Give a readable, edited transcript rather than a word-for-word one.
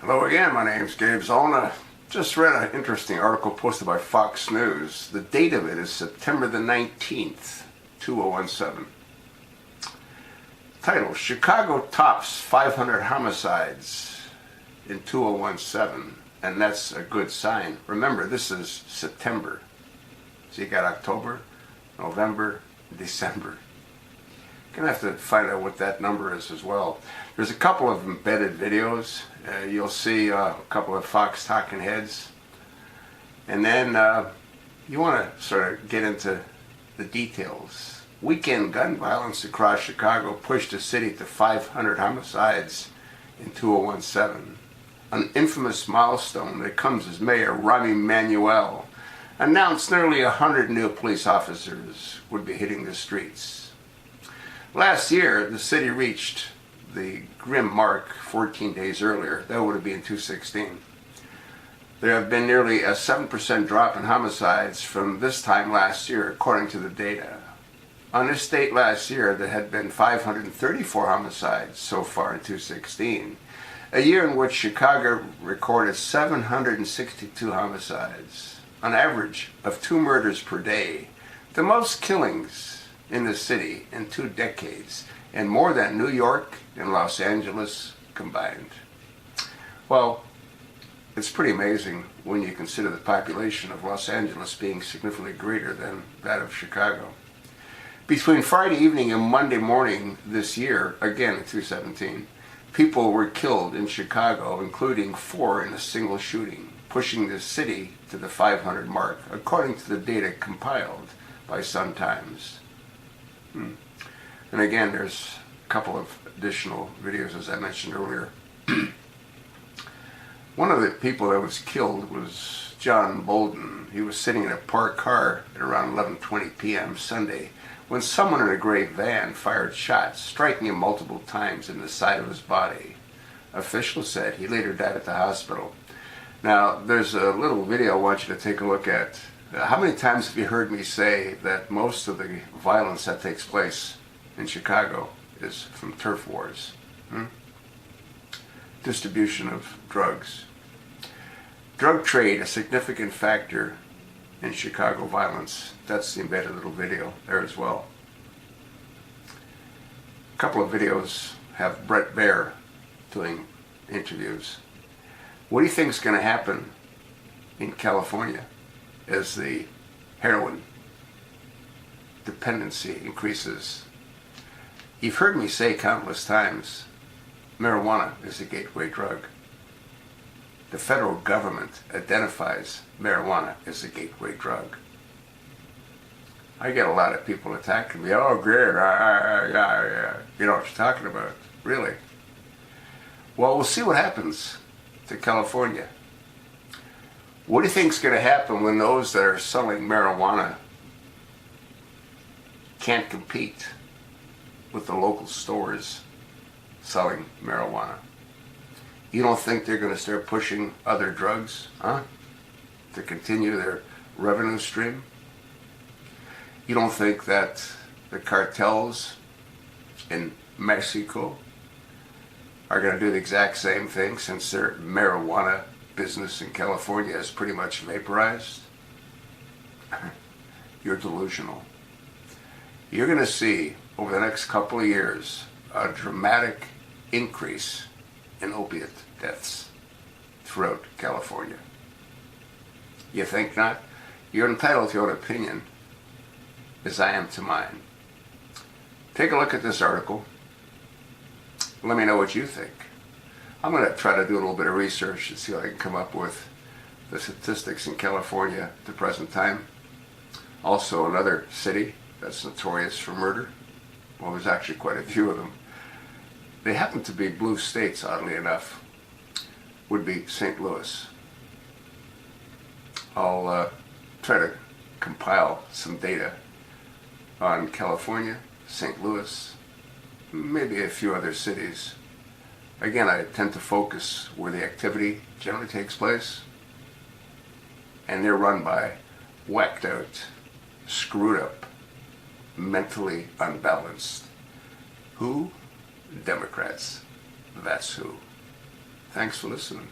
Hello again, my name's Gabe Zollner. Just read an interesting article posted by Fox News. The date of it is September the 19th, 2017. Title, Chicago tops 500 homicides in 2017, and that's a good sign. Remember, this is September. So you got October, November, December. Gonna have to find out what that number is as well. There's a couple of embedded videos. You'll see a couple of Fox talking heads, and then you want to sort of get into the details. Weekend gun violence across Chicago pushed the city to 500 homicides in 2017, an infamous milestone that comes as Mayor Rahm Emanuel announced nearly 100 new police officers would be hitting the streets. Last year, the city reached the grim mark 14 days earlier. That would have been 2016. There have been nearly a 7% drop in homicides from this time last year, according to the data. On this date last year, there had been 534 homicides so far in 2016, a year in which Chicago recorded 762 homicides, an average of 2 murders per day, the most killings in the city in 2 decades, and more than New York and Los Angeles combined. Well, it's pretty amazing when you consider the population of Los Angeles being significantly greater than that of Chicago. Between Friday evening and Monday morning this year, again in 2017, people were killed in Chicago, including 4 in a single shooting, pushing the city to the 500 mark, according to the data compiled by Sun Times. And again, there's a couple of additional videos, as I mentioned earlier. One of the people that was killed was John Bolden. He was sitting in a parked car at around 11:20 p.m. Sunday when someone in a gray van fired shots, striking him multiple times in the side of his body. Officials said he later died at the hospital. Now, there's a little video I want you to take a look at. How many times have you heard me say that most of the violence that takes place in Chicago is from turf wars? Distribution of drugs. Drug trade, a significant factor in Chicago violence. That's the embedded little video there as well. A couple of videos have Brett Baer doing interviews. What do you think is going to happen in California as the heroin dependency increases? You've heard me say countless times, marijuana is a gateway drug. The federal government identifies marijuana as a gateway drug. I get a lot of people attacking me. Oh, great, yeah. You know what you're talking about, really. Well, we'll see what happens to California. What do you think is going to happen when those that are selling marijuana can't compete with the local stores selling marijuana? You don't think they're going to start pushing other drugs, to continue their revenue stream? You don't think that the cartels in Mexico are going to do the exact same thing, since their marijuana business in California is pretty much vaporized? You're delusional. You're going to see over the next couple of years a dramatic increase in opiate deaths throughout California. You think not? You're entitled to your own opinion, as I am to mine. Take a look at this article. Let me know what you think. I'm going to try to do a little bit of research and see what I can come up with the statistics in California at the present time. Also, another city that's notorious for murder. Well, there's actually quite a few of them. They happen to be blue states, oddly enough, would be St. Louis. I'll try to compile some data on California, St. Louis, maybe a few other cities. Again, I tend to focus where the activity generally takes place, and they're run by whacked out, screwed up, mentally unbalanced. Who? Democrats. That's who. Thanks for listening.